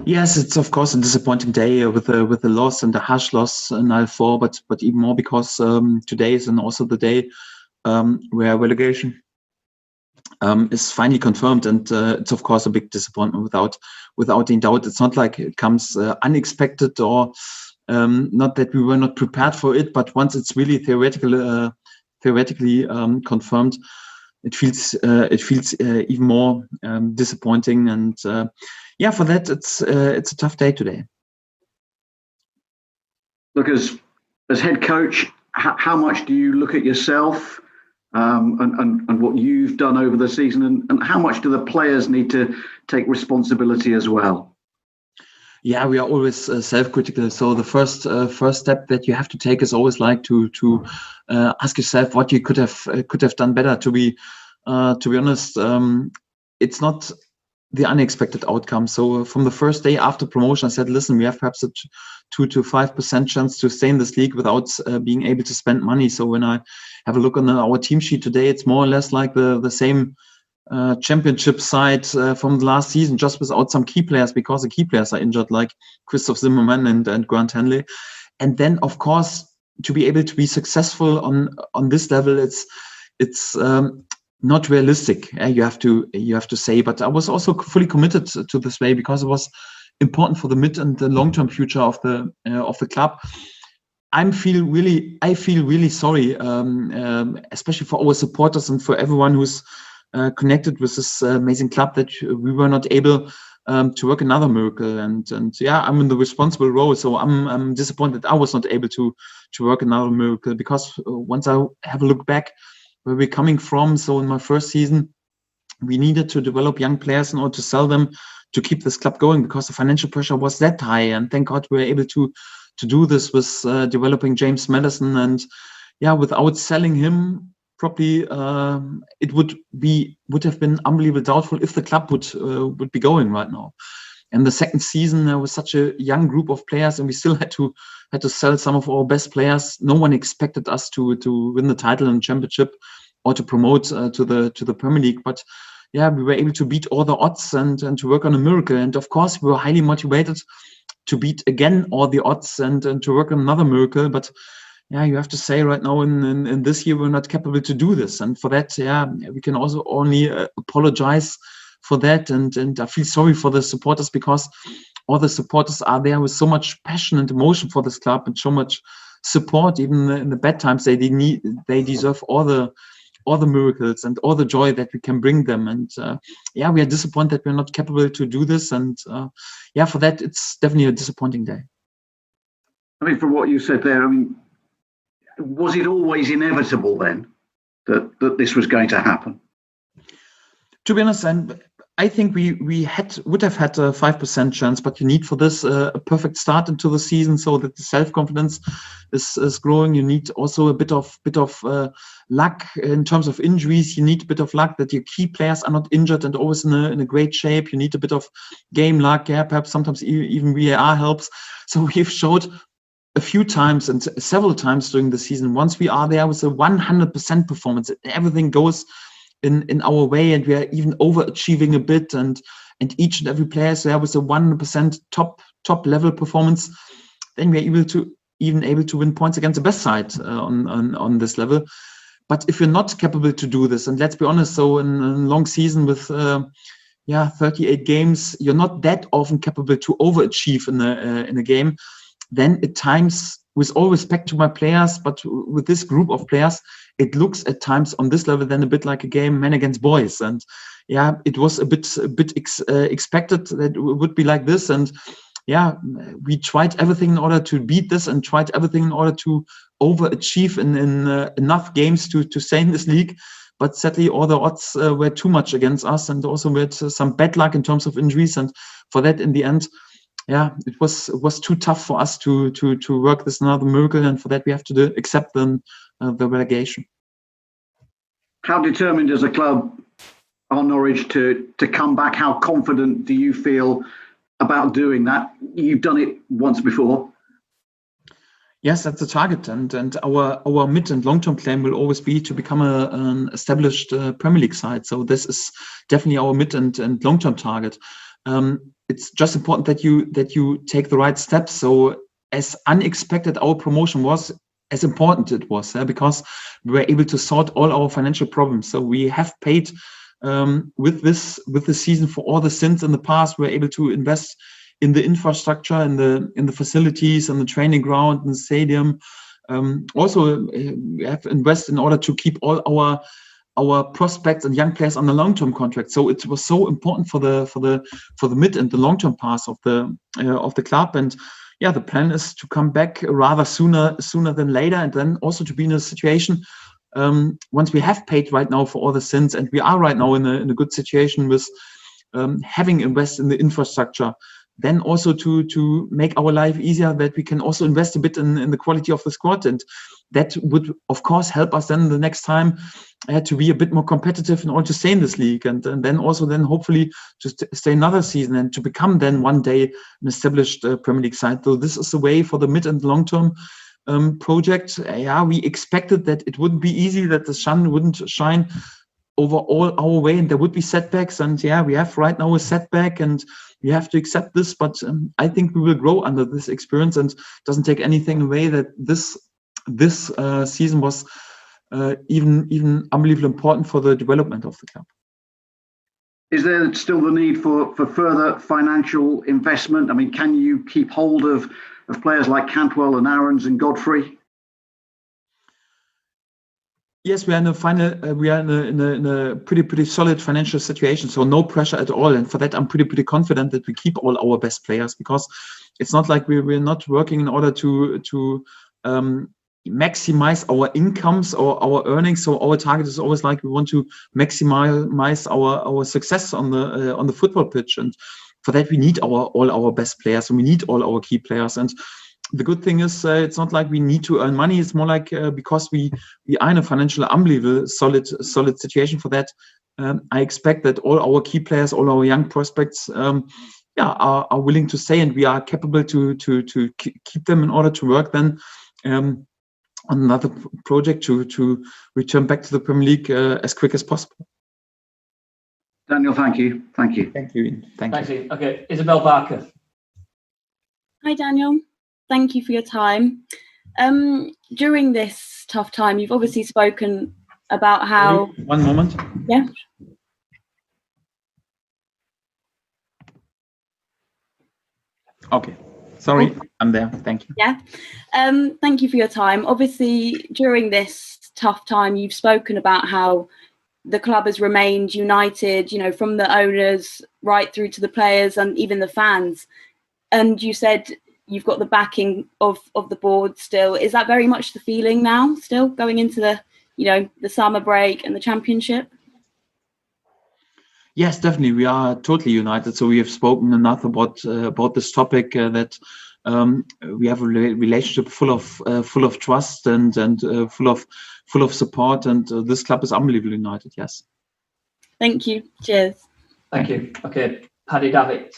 Yes, it's of course a disappointing day with the loss and the harsh loss in L4, but even more because today is and also the day where relegation is finally confirmed, and it's of course a big disappointment without any doubt. It's not like it comes unexpected or not that we were not prepared for it, but once it's really theoretically confirmed, it feels even more disappointing. And yeah, for that it's a tough day today. Look, as head coach, how much do you look at yourself and what you've done over the season, and how much do the players need to take responsibility as well? Yeah, we are always self-critical. So the first step that you have to take is always like to ask yourself what you could have done better. To be honest, it's not the unexpected outcome. So from the first day after promotion, I said, listen, we have perhaps a 2 to 5% chance to stay in this league without being able to spend money. So when I have a look on our team sheet today, it's more or less like the same championship side from the last season, just without some key players, because the key players are injured, like Christoph Zimmermann and Grant Henley. And then, of course, to be able to be successful on this level, it's not realistic. You have to say. But I was also fully committed to this way because it was important for the mid and the long-term future of the club. I feel really sorry, especially for our supporters and for everyone who's connected with this amazing club, that we were not able to work another miracle. And yeah, I'm in the responsible role, so I'm disappointed I was not able to work another miracle, because once I have a look back where we're coming from, so in my first season, we needed to develop young players in order to sell them to keep this club going, because the financial pressure was that high. And thank God we were able to do this with developing James Madison. And yeah, without selling him probably it would have been unbelievably doubtful if the club would be going right now. And the second season, there was such a young group of players, and we still had to sell some of our best players. No one expected us to win the title and championship or to promote to the Premier League. But yeah, we were able to beat all the odds and to work on a miracle. And of course, we were highly motivated to beat again all the odds and to work on another miracle. But yeah, you have to say right now in this year, we're not capable to do this. And for that, yeah, we can also only apologize for that. And I feel sorry for the supporters, because all the supporters are there with so much passion and emotion for this club and so much support. Even in the bad times, they deserve all the miracles and all the joy that we can bring them. And yeah, we are disappointed that we're not capable to do this. And yeah, for that, it's definitely a disappointing day. I mean, from what you said there, I mean, was it always inevitable then that this was going to happen? To be honest, I think we would have had a 5% chance, but you need for this a perfect start into the season, so that the self-confidence is growing. You need also a bit of luck in terms of injuries. You need a bit of luck that your key players are not injured and always in a great shape. You need a bit of game luck. Yeah, perhaps sometimes even VAR helps. So we've showed a few times and several times during the season, once we are there with a 100% performance, everything goes in our way, and we are even overachieving a bit, and each and every player is there with a 100% top level performance, then we are able to win points against the best side on this level. But if you're not capable to do this, and let's be honest, so in a long season with 38 games, you're not that often capable to overachieve in a game. Then at times, with all respect to my players, but with this group of players, it looks at times on this level then a bit like a game men against boys. And yeah, it was a bit expected that it would be like this. And yeah, we tried everything in order to beat this, and tried everything in order to overachieve in enough games to stay in this league. But sadly, all the odds were too much against us, and also we had some bad luck in terms of injuries. And for that, in the end, yeah, it was too tough for us to work this another miracle, and for that we have to accept the relegation. How determined as a club are Norwich to come back? How confident do you feel about doing that? You've done it once before. Yes, that's the target, and our mid and long-term plan will always be to become an established Premier League side. So this is definitely our mid and long-term target. it's just important that you take the right steps. So as unexpected our promotion was, as important it was, because we were able to sort all our financial problems. So we have paid with the season for all the sins in the past. We were able to invest in the infrastructure, in the facilities, in the training ground, in the stadium. Also, we have invested in order to keep all our prospects and young players on the long-term contract. So it was so important for the mid and the long-term path of the club. And yeah, the plan is to come back rather sooner than later, and then also to be in a situation once we have paid right now for all the sins, and we are right now in a good situation with having invested in the infrastructure, then also to make our life easier, that we can also invest a bit in the quality of the squad, and that would of course help us then the next time to be a bit more competitive in order to stay in this league, and then hopefully just stay another season and to become then one day an established Premier League side. So this is the way for the mid and long term project. We expected that it wouldn't be easy, that the sun wouldn't shine over all our way, and there would be setbacks, and we have right now a setback, and we have to accept this, but I think we will grow under this experience, and doesn't take anything away that this season was even unbelievably important for the development of the club. Is there still the need for further financial investment? I mean, can you keep hold of players like Cantwell and Aarons and Godfrey? Yes, we are in a pretty solid financial situation, so no pressure at all. And for that, I'm pretty confident that we keep all our best players, because it's not like we're not working in order to maximize our incomes or our earnings. So our target is always like we want to maximize our success on the football pitch, and for that we need all our best players, and we need all our key players. And the good thing is, it's not like we need to earn money. It's more like because we are in a financially unbelievable solid situation. For that, I expect that all our key players, all our young prospects, are willing to stay, and we are capable to keep them in order to work then on another project to return back to the Premier League as quick as possible. Daniel, thank you. Thank you. Thanks, Ian. Okay, Isabel Barker. Hi, Daniel. Thank you for your time. During this tough time, you've obviously spoken about how... One moment. Yeah. Okay. Sorry, I'm there. Thank you. Yeah. Thank you for your time. Obviously, during this tough time, you've spoken about how the club has remained united, from the owners right through to the players and even the fans. And you said you've got the backing of the board still. Is that very much the feeling now, still going into the summer break and the championship? Yes, definitely. We are totally united. So we have spoken enough about this topic that we have a relationship full of trust and full of support, and this club is unbelievably united. Yes. Thank you. Cheers. Thank you. Okay, Paddy Davitt.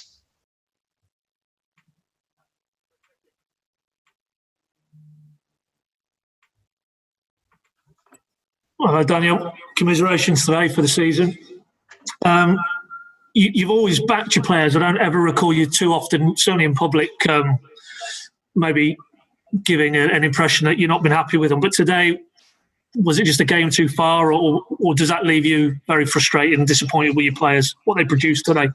Well, Daniel, commiserations today for the season. You've always backed your players. I don't ever recall you too often, certainly in public, maybe giving an impression that you've not been happy with them. But today, was it just a game too far, or does that leave you very frustrated and disappointed with your players, what they produced today?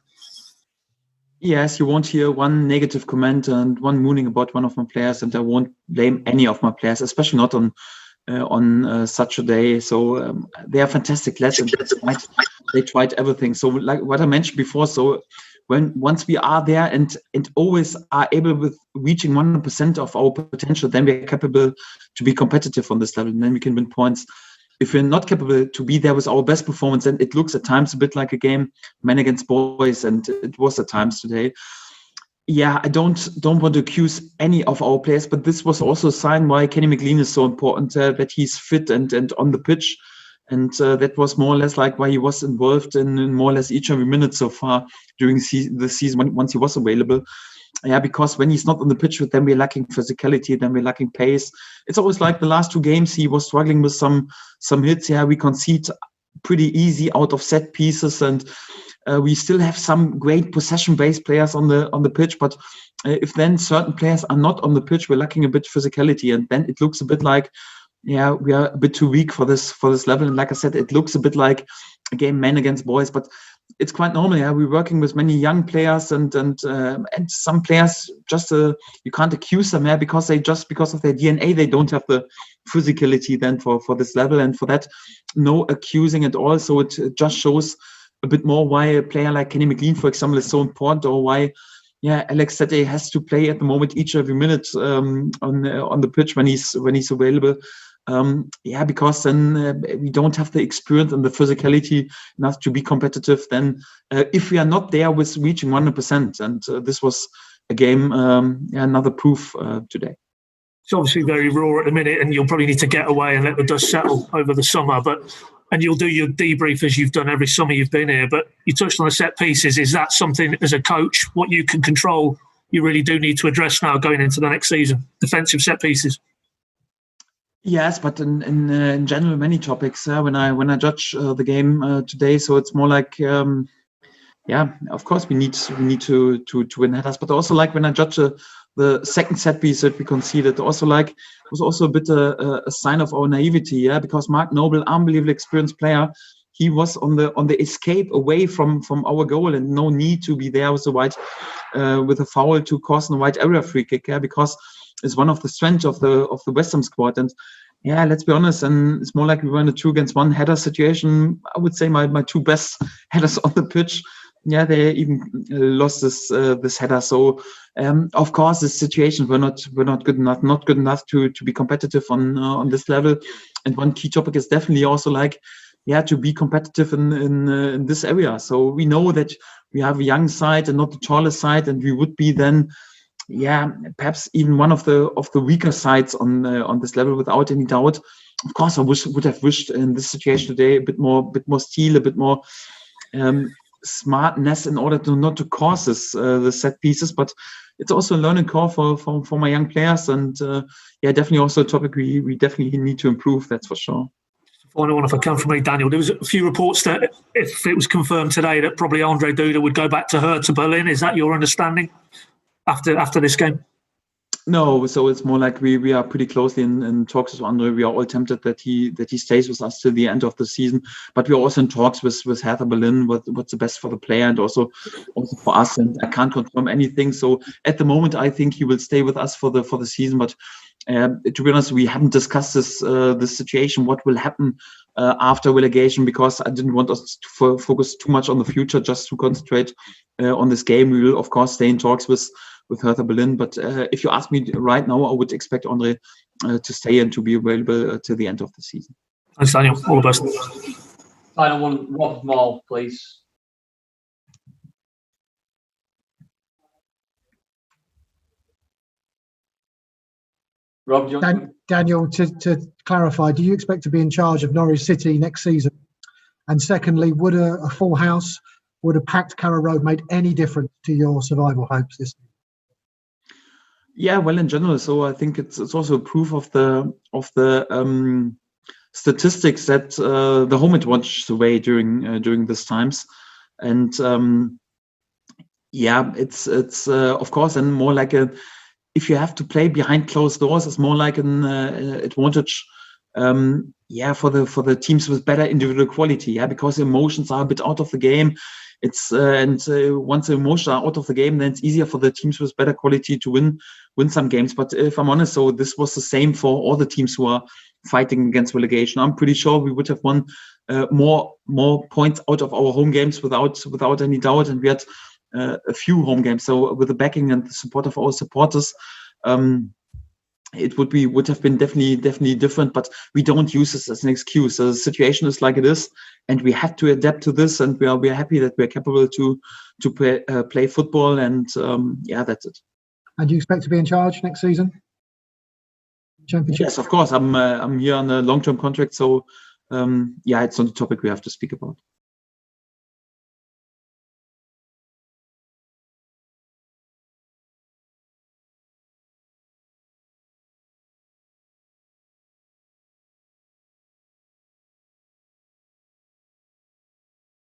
Yes, you won't hear one negative comment and one mooning about one of my players, and I won't blame any of my players, especially not on such a day. So they are fantastic lads, and they tried everything. So like what I mentioned before, so once we are there and always are able with reaching 100% of our potential, then we're capable to be competitive on this level, and then we can win points. If we're not capable to be there with our best performance, then it looks at times a bit like a game men against boys, and it was at times today. Yeah, I don't want to accuse any of our players, but this was also a sign why Kenny McLean is so important, that he's fit and on the pitch. And that was more or less like why he was involved in more or less each and every minute so far during the season once he was available. Yeah, because when he's not on the pitch, then we're lacking physicality, then we're lacking pace. It's always like the last two games he was struggling with some hits. Yeah, we concede pretty easy out of set pieces, and we still have some great possession-based players on the pitch, but if then certain players are not on the pitch, we're lacking a bit physicality, and then it looks a bit like, we are a bit too weak for this level. And like I said, it looks a bit like a game men against boys, but it's quite normal. Yeah, we're working with many young players, and some players just you can't accuse them, because because of their DNA, they don't have the physicality then for this level, and for that, no accusing at all. So it just shows a bit more why a player like Kenny McLean, for example, is so important, or why Alex Sete has to play at the moment each and every minute on the pitch when he's available. Because then we don't have the experience and the physicality enough to be competitive. Then if we are not there with reaching 100%, and this was a game, another proof today. It's obviously very raw at the minute, and you'll probably need to get away and let the dust settle over the summer. And you'll do your debrief as you've done every summer you've been here. But you touched on the set pieces. Is that something, as a coach, what you can control, you really do need to address now going into the next season? Defensive set pieces. Yes, but in general, many topics. When I judge the game today, so it's more like, of course we need to win headers, but also like when I judge the second set piece that we conceded, also like it was also a bit a sign of our naivety, because Mark Noble, unbelievably experienced player, he was on the escape away from our goal, and no need to be there with a foul to cause a wide area free kick, because it's one of the strengths of the West Ham squad. And let's be honest, and it's more like we were in a 2-against-1 header situation. I would say my two best headers on the pitch, they even lost this header. So of course the situations were not good enough to be competitive on this level. And one key topic is definitely also like to be competitive in this area. So we know that we have a young side and not the tallest side, and we would be then perhaps even one of the weaker sides on this level, without any doubt. Of course, I would have wished in this situation today a bit more steel, a bit more smartness in order to not to cause the set pieces. But it's also a learning curve for my young players, and definitely also a topic we definitely need to improve. That's for sure. Final one, if I can, from me, Daniel. There was a few reports that if it was confirmed today that probably Andre Duda would go back to Hertha Berlin. Is that your understanding after this game? No, so it's more like we are pretty closely in talks with Andre. We are all tempted that he stays with us till the end of the season, but we're also in talks with Hertha Berlin, what's the best for the player and also for us. And I can't confirm anything. So at the moment, I think he will stay with us for the season. But to be honest, we haven't discussed this situation. What will happen after relegation? Because I didn't want us to focus too much on the future, just to concentrate on this game. We will of course stay in talks with Hertha Berlin. But if you ask me right now, I would expect Andre to stay and to be available till the end of the season. Thanks, Daniel. All the best. Final one, Rob Moll, please. Rob, do you Daniel, to clarify, do you expect to be in charge of Norwich City next season? And secondly, would a full house, would a packed Carrow Road made any difference to your survival hopes this season? Yeah, well, in general, so I think it's also a proof of the statistics that the home advantage away during these times, and it's of course, and more like if you have to play behind closed doors, it's more like an advantage. For the teams with better individual quality, because emotions are a bit out of the game. It's once the emotions are out of the game, then it's easier for the teams with better quality to win some games. But if I'm honest, so this was the same for all the teams who are fighting against relegation. I'm pretty sure we would have won more points out of our home games without any doubt. And we had a few home games. So with the backing and the support of our supporters, it would have been definitely different, but we don't use this as an excuse. So the situation is like it is, and we have to adapt to this. And we are happy that we're capable to play football. And that's it. And do you expect to be in charge next season? Championship? Yes, of course. I'm here on a long-term contract, so it's not a topic we have to speak about.